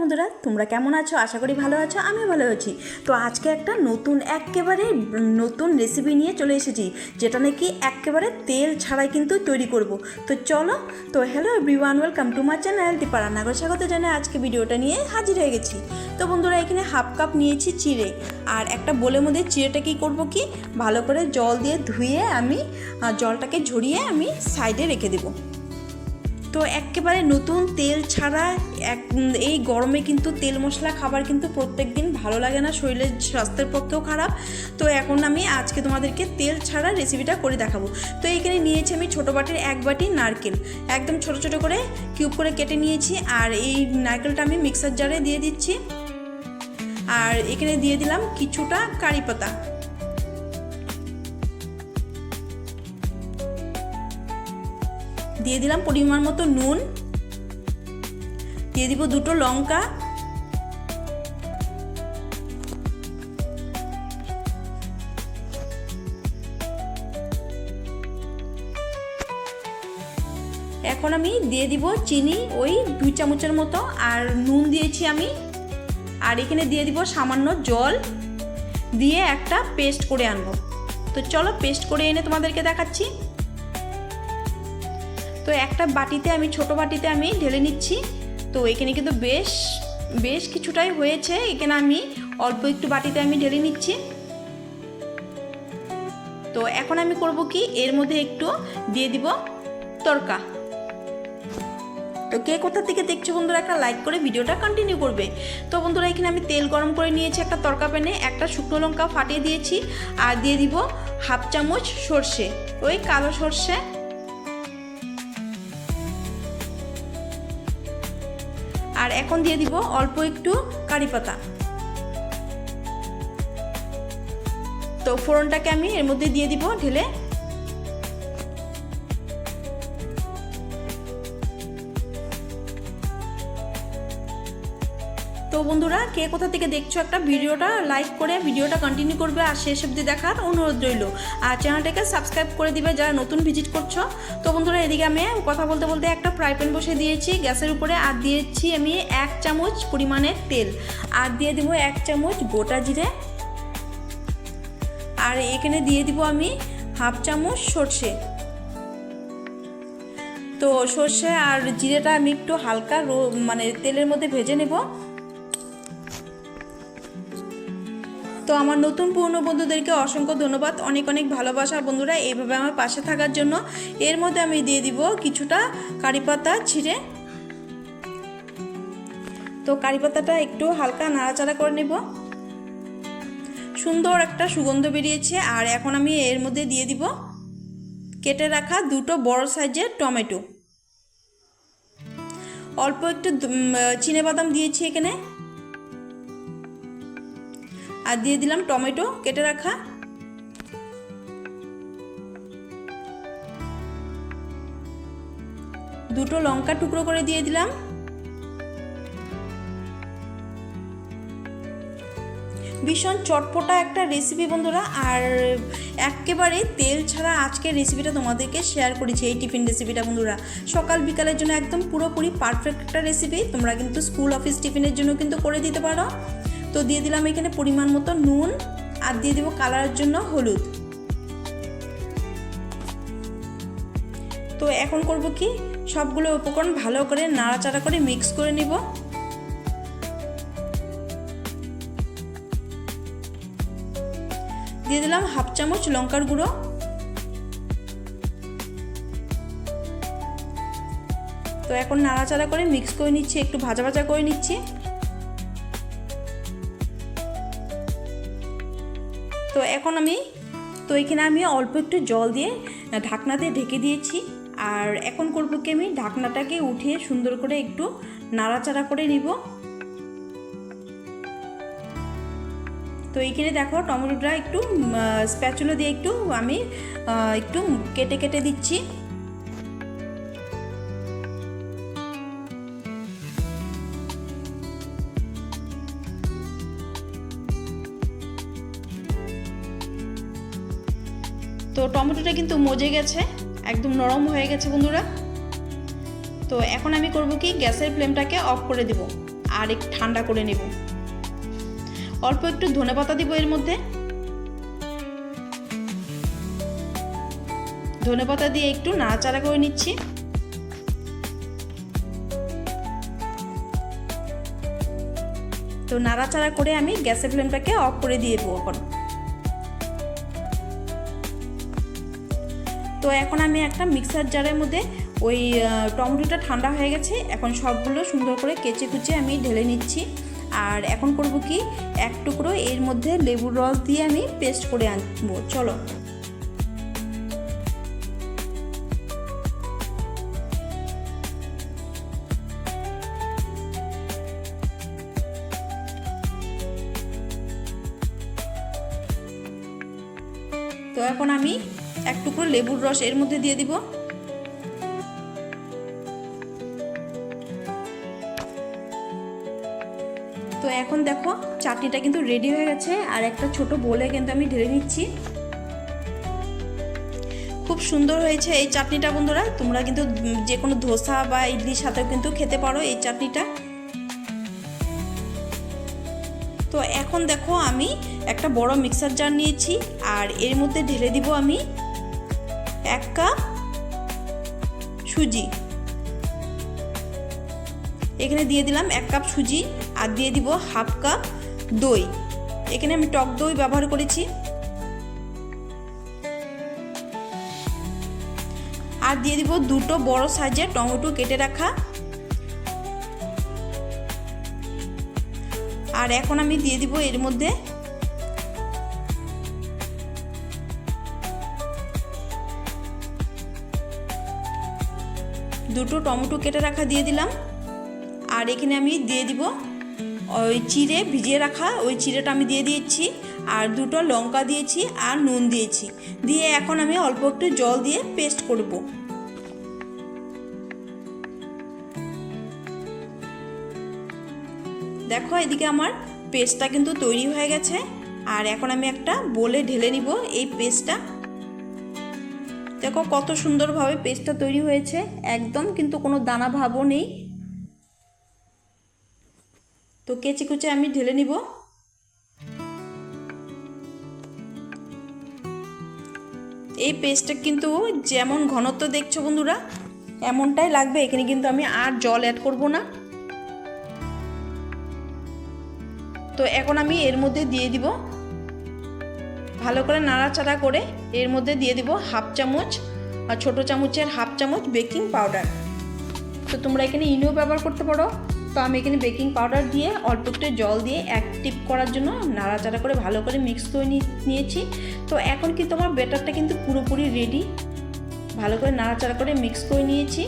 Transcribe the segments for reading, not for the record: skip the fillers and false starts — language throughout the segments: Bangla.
বন্ধুরা, তোমরা কেমন আছো? আশা করি ভালো আছো। আমিও ভালো আছি। তো আজকে একটা একেবারে নতুন রেসিপি নিয়ে চলে এসেছি, যেটা নাকি একেবারে তেল ছাড়াই কিন্তু তৈরি করব। তো চলো। তো hello everyone, welcome to my channel Deepa Rannaghar. স্বাগত জানাই। আজকে ভিডিওটা নিয়ে হাজির হয়ে গেছি। তো বন্ধুরা, এখানে হাফ কাপ নিয়েছি চিড়ে, আর একটা বোলের মধ্যে চিড়েটা কি করব কি ভালো করে জল দিয়ে ধুয়ে আমি জলটাকে ঝরিয়ে আমি সাইডে রেখে দেবো। তো একেবারে নতুন তেল ছাড়া এই গরমে কিন্তু তেল মশলা খাবার কিন্তু প্রত্যেক দিন ভালো লাগে না, শরীরের স্বাস্থ্যের পক্ষেও খারাপ। তো এখন আমি আজকে তোমাদেরকে তেল ছাড়া রেসিপিটা করে দেখাবো। তো এখানে নিয়েছি আমি ছোটো বাটির 1 বাটি নারকেল, একদম ছোট ছোট করে কিউব করে কেটে নিয়েছি। আর এই নারকেলটা আমি মিক্সার জারে দিয়ে দিচ্ছি। আর এখানে দিয়ে দিলাম কিছুটা কারি পাতা, দিয়ে দিলাম পরিমাণ মতো নুন, দিয়ে দিব 2টো লঙ্কা, এখন আমি দিয়ে দিব চিনি ওই 2 চামচের মতো, আর নুন দিয়েছি আমি। আর এখানে দিয়ে দিব সামান্য জল, দিয়ে একটা পেস্ট করে আনবো। তো চলো পেস্ট করে এনে তোমাদেরকে দেখাচ্ছি। তো একটা বাটিতে আমি ছোট বাটিতে আমি ঢেলে নিচ্ছি। তো এখানে কিন্তু বেশ কিছুটাই হয়েছে। এখানে আমি অল্প একটু বাটিতে আমি ঢেলে নিচ্ছি। তো এখন আমি করব কি, এর মধ্যে একটু দিয়ে দিব তড়কা। তো কে কোথা থেকে দেখছো বন্ধুরা, একটা লাইক করে ভিডিওটা কন্টিনিউ করবে। তো বন্ধুরা, এখানে আমি তেল গরম করে নিয়েছি একটা তড়কা প্যানে, একটা শুকনো লঙ্কা ফাটিয়ে দিয়েছি, আর দিয়ে দিব হাফ চামচ সর্ষে, ওই কালো সর্ষে। আর এখন দিয়ে দিব অল্প একটু কারি পাতা। তো ফোড়নটাকে আমি এর মধ্যে দিয়ে দিব ঢেলে। তো বন্ধুরা, কে কোথা থেকে দেখছো একটা ভিডিওটা লাইক করে ভিডিওটা কন্টিনিউ করবে, আর শেষ অবধি দেখার অনুরোধ রইল। আর চ্যানেলটাকে সাবস্ক্রাইব করে দিবে যারা নতুন ভিজিট করছো। তো বন্ধুরা, এদিকে আমি কথা বলতে বলতে একটা ফ্রাই প্যান বসে দিয়েছি গ্যাসের উপরে, আর দিয়েছি আমি 1 চামচ পরিমাণের তেল, আর দিয়ে দিব 1 চামচ গোটা জিরে, আর এখানে দিয়ে দিব আমি হাফ চামচ সর্ষে। তো সর্ষে আর জিরেটা আমি একটু হালকা তেলের মধ্যে ভেজে নেব। তো আমার নতুন পুরনো বন্ধুদেরকে অসংখ্য ধন্যবাদ, অনেক অনেক ভালোবাসা বন্ধুরা, এইভাবে আমার পাশে থাকার জন্য। এর মধ্যে আমি দিয়ে দিব কিছুটা কারি পাতা ছিঁড়ে। তো কারি পাতাটা একটু হালকা নাড়াচাড়া করে নেব। সুন্দর একটা সুগন্ধ বেরিয়েছে। আর এখন আমি এর মধ্যে দিয়ে দিব কেটে রাখা 2টো বড় সাইজের টমেটো, অল্প একটু চিনেবাদাম দিয়েছি এখানে, আর দিয়ে দিলাম টমেটো কেটে রাখা। দুটো লঙ্কা টুকরো করে দিয়ে দিলাম। ভীষণ চটপটা একটা রেসিপি বন্ধুরা, আর একেবারে তেল ছাড়া আজকের রেসিপিটা তোমাদেরকে শেয়ার করেছি। এই টিফিন রেসিপিটা বন্ধুরা সকাল বিকালের জন্য একদম পুরোপুরি পারফেক্ট একটা রেসিপি। তোমরা কিন্তু স্কুল অফিস টিফিনের জন্য কিন্তু করে দিতে পারো। তো দিয়ে দিলাম এখানে পরিমাণ মতো নুন, আর দিয়ে দিব কালারের জন্য হলুদ। তো এখন করব কি, সবগুলো উপকরণ ভালো করে নাড়াচাড়া করে মিক্স করে নিব। দিয়ে দিলাম হাফ চামচ লঙ্কার গুঁড়ো। তো এখন নাড়াচাড়া করে মিক্স করে নিচ্ছি, একটু ভাজা ভাজা করে নিচ্ছি। তো এখন এখানে আমি অল্প একটু জল দিয়ে ঢাকনাতে ঢেকে দিয়েছি। আর এখন করব কি, আমি ঢাকনাটাকে উঠিয়ে সুন্দর করে একটু নাড়াচাড়া করে নিব। তো এইখানে দেখো টমেটোটা একটু স্প্যাচুলা দিয়ে আমি একটু কেটে কেটে দিচ্ছি। তো টমেটোটা কিন্তু মজে গেছে, একদম নরম হয়ে গেছে বন্ধুরা। তো এখন আমি করব কি, গ্যাসের ফ্লেমটাকে অফ করে দেব। আর একটু ঠান্ডা করে নেব। অল্প একটু ধনেপাতা দিব এর মধ্যে। ধনেপাতা দিয়ে একটু নাড়াচাড়া করে নিচ্ছি। তো নাড়াচাড়া করে আমি গ্যাসের ফ্লেমটাকে অফ করে দিয়ে দেবো এখন। তো এখন আমি একটা মিক্সার জারের মধ্যে ওই টমেটোটা ঠান্ডা হয়ে গেছে, এখন সবগুলো সুন্দর করে কেচে কুচে আমি ঢেলে নিচ্ছি। আর এখন করব কি, এক টুকরো এর মধ্যে লেবুর রস দিয়ে আমি পেস্ট করে আনবো। চলো। তো এখন আমি এক টুকরো লেবুর রস এর মধ্যে দিয়ে দিব। তো এখন দেখো চাটনিটা কিন্তু রেডি হয়ে গেছে, আর একটা ছোট বোলে কিন্তু আমি ঢেলে নিচ্ছি। খুব সুন্দর হয়েছে এই চাটনিটা বন্ধুরা, তোমরা কিন্তু যে কোনো ধোসা বা ইডলির সাথেও কিন্তু খেতে পারো এই চাটনিটা। তো এখন দেখো আমি একটা বড় মিক্সার জার নিয়েছি, আর এর মধ্যে ঢেলে দিব আমি 1 কাপ সুজি। এখানে দিয়ে দিলাম 1 কাপ সুজি, আর দিয়ে দিব 1/2 কাপ দই। এখানে আমি টক দই ব্যবহার করেছি। আর দিয়ে দিব 2টো বড় সাইজের টমেটো কেটে রাখা। আর এখন আমি দিয়ে দিব এর মধ্যে দুটো টমেটো কেটে রাখা দিয়ে দিলাম। আর এখানে আমি দিয়ে দিব ওই চিড়ে ভিজিয়ে রাখা, ওই চিড়েটা আমি দিয়ে দিয়েছি। আর 2টো লঙ্কা দিয়েছি, আর নুন দিয়েছি। দিয়ে এখন আমি অল্প একটু জল দিয়ে পেস্ট করব। দেখো এদিকে আমার পেস্টটা কিন্তু তৈরি হয়ে গেছে। আর এখন আমি একটা বোলে ঢেলে নিব এই পেস্টটা। দেখো কত সুন্দরভাবে পেস্টটা তৈরি হয়েছে, একদম কিন্তু কোনো দানা ভাবও নেই। তো কেচে কুচে আমি ঢেলে নিব। এই পেস্টটা কিন্তু যেমন ঘনত্ব দেখছো বন্ধুরা, এমনটাই লাগবে। এখানে কিন্তু আমি আর জল অ্যাড করব না। তো এখন আমি এর মধ্যে দিয়ে দিব, ভালো করে নাড়াচাড়া করে এর মধ্যে দিয়ে দিব 1/2 চামচ, আর ছোটো চামচের 1/2 চামচ বেকিং পাউডার। তো তোমরা এখানে ইনোও ব্যবহার করতে পারো। তো আমি এখানে বেকিং পাউডার দিয়ে অল্প একটু জল দিয়ে অ্যাক্টিভ করার জন্য নাড়াচাড়া করে ভালো করে মিক্স করে নিয়েছি। তো এখন কিন্তু আমার ব্যাটারটা কিন্তু পুরোপুরি রেডি। ভালো করে নাড়াচাড়া করে মিক্স করে নিয়েছি।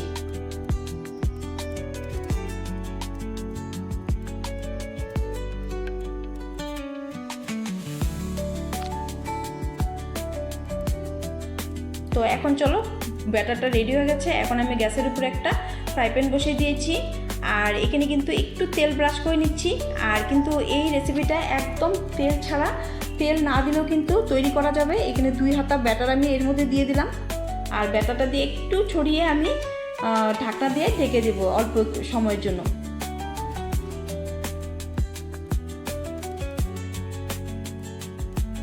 তো এখন চলো, ব্যাটারটা রেডি হয়ে গেছে। এখন আমি গ্যাসের উপরে একটা ফ্রাই প্যান বসিয়ে দিয়েছি, আর এখানে কিন্তু একটু তেল ব্রাশ করে নিচ্ছি। আর কিন্তু এই রেসিপিটা একদম তেল ছাড়া, তেল না দিলেও কিন্তু তৈরি করা যাবে। এখানে 2 হাতা ব্যাটার আমি এর মধ্যে দিয়ে দিলাম, আর ব্যাটারটা দিয়ে একটু ছড়িয়ে আমি ঢাকনা দিয়ে ঢেকে দেব অল্প সময়ের জন্য।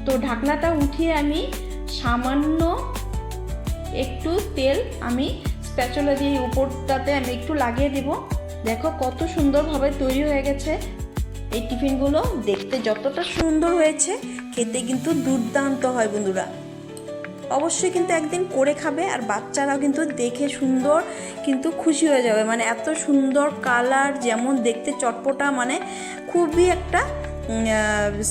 তো ঢাকনাটা উঠিয়ে আমি সামান্য একটু তেল আমি স্প্যাচুলা দিয়ে উপরটাতে আমি একটু লাগিয়ে দেব। দেখো কত সুন্দরভাবে তৈরি হয়ে গেছে এই টিফিনগুলো। দেখতে যতটা সুন্দর হয়েছে, খেতে কিন্তু দুর্দান্ত হয় বন্ধুরা। অবশ্যই কিন্তু একদিন করে খাবে, আর বাচ্চারাও কিন্তু দেখে সুন্দর কিন্তু খুশি হয়ে যাবে। মানে এত সুন্দর কালার, যেমন দেখতে চটপটা, মানে খুবই একটা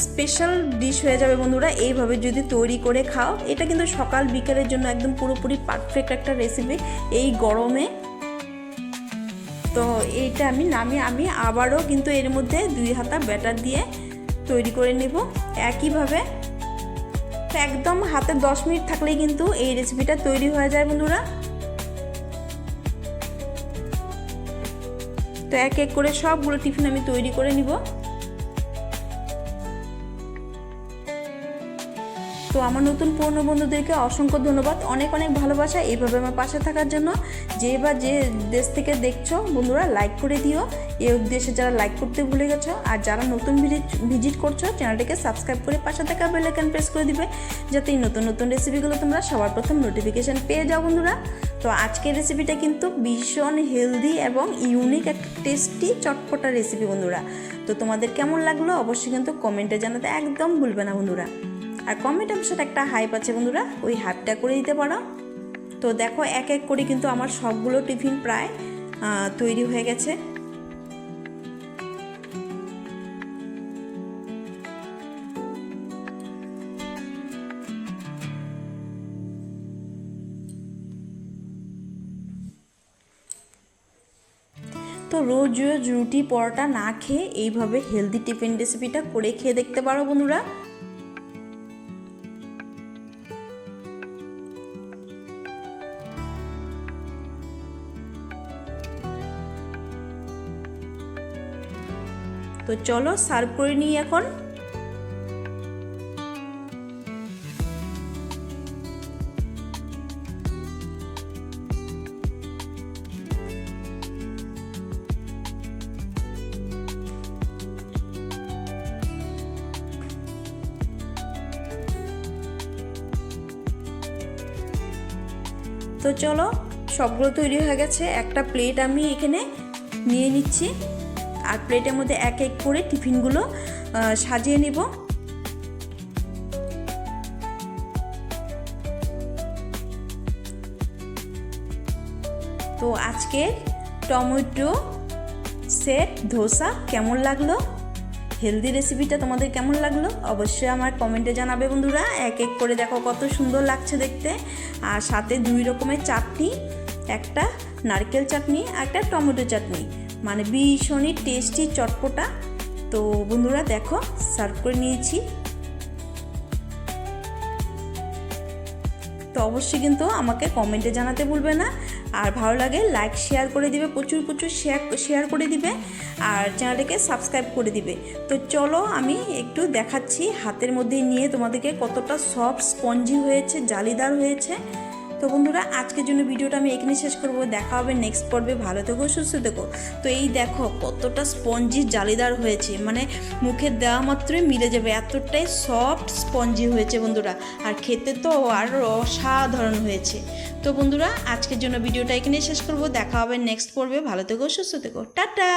স্পেশাল ডিশ হয়ে যাবে বন্ধুরা এইভাবে যদি তৈরি করে খাও। এটা কিন্তু সকাল বিকেলের জন্য একদম পুরোপুরি পারফেক্ট একটা রেসিপি এই গরমে। তো এইটা আমি নামিয়ে আমি আবারও কিন্তু এর মধ্যে 2 হাতা ব্যাটার দিয়ে তৈরি করে নেব একইভাবে। তো একদম হাতে 10 মিনিট থাকলেই কিন্তু এই রেসিপিটা তৈরি হয়ে যায় বন্ধুরা। তো এক এক করে সবগুলো টিফিন আমি তৈরি করে নিব। তো আমার নতুন পুরনো বন্ধুদেরকে অসংখ্য ধন্যবাদ, অনেক অনেক ভালোবাসা এইভাবে আমার পাশে থাকার জন্য। যে বা যে দেশ থেকে দেখছো বন্ধুরা লাইক করে দিও, এই উদ্দেশ্যে যারা লাইক করতে ভুলে গেছো। আর যারা নতুন ভিজিট করছো চ্যানেলটিকে সাবস্ক্রাইব করে পাশে থাকা বেল আইকন প্রেস করে দিবে, যাতে এই নতুন নতুন রেসিপিগুলো তোমরা সবার প্রথম নোটিফিকেশান পেয়ে যাও বন্ধুরা। তো আজকের রেসিপিটা কিন্তু ভীষণ হেলদি এবং ইউনিক একটা টেস্টি চটপটা রেসিপি বন্ধুরা। তো তোমাদের কেমন লাগলো অবশ্যই কিন্তু কমেন্টে জানাতে একদম ভুলবে না বন্ধুরা। আর কমেন্ট অংশটা একটা হাইপ আছে বন্ধুরা, ওই হাইপটা করে দিতে পারো। তো দেখো এক এক করে কিন্তু আমার সবগুলো টিফিন প্রায় তৈরি হয়ে গেছে। তো রোজ রোজ রুটি পরোটা না খেয়ে এইভাবে হেলদি টিফিন রেসিপিটা করে খেয়ে দেখতে পারো বন্ধুরা। তো চলো সার্ভ করে নিই এখন। তো চলো সবগুলো তৈরি হয়ে গেছে, একটা প্লেট আমি এখানে নিয়ে নিচ্ছি। আর প্লেটের মধ্যে এক এক করে টিফিনগুলো সাজিয়ে নিব। তো আজকে টমেটো সেট ধোসা কেমন লাগলো, হেলদি রেসিপিটা তোমাদের কেমন লাগলো অবশ্যই আমার কমেন্টে জানাবে বন্ধুরা। এক এক করে দেখো কত সুন্দর লাগছে দেখতে। আর সাথে 2 রকমের চাটনি, একটা নারকেল চাটনি আর একটা টমেটো চাটনি, মানে ভীষণই টেস্টি চটপটা। তো বন্ধুরা দেখো সার্ভ করে নিয়েছি। তো অবশ্যই কিন্তু আমাকে কমেন্টে জানাতে ভুলবে না। আর ভালো লাগে লাইক শেয়ার করে দিবে, প্রচুর প্রচুর শেয়ার করে দিবে। আর চ্যানেলটাকে সাবস্ক্রাইব করে দিবে। তো চলো আমি একটু দেখাচ্ছি হাতের মধ্যে নিয়ে তোমাদেরকে কতটা সফট স্পঞ্জি হয়েছে, জালিদার হয়েছে। তো বন্ধুরা আজকের জন্য ভিডিওটা আমি এখানে শেষ করব, দেখা হবে নেক্সট পর্বে। ভালো থেকো, সুস্থ থেকো। তো এই দেখো কতটা স্পঞ্জি জালিদার হয়েছে, মানে মুখে দেওয়া মাত্রই মিলে যাবে, এতটাই সফট স্পঞ্জি হয়েছে বন্ধুরা। আর খেতে তো আরও অসাধারণ হয়েছে। তো বন্ধুরা আজকের জন্য ভিডিওটা এখানে শেষ করব, দেখা হবে নেক্সট পর্বে। ভালো থেকো, সুস্থ থেকো, টাটা।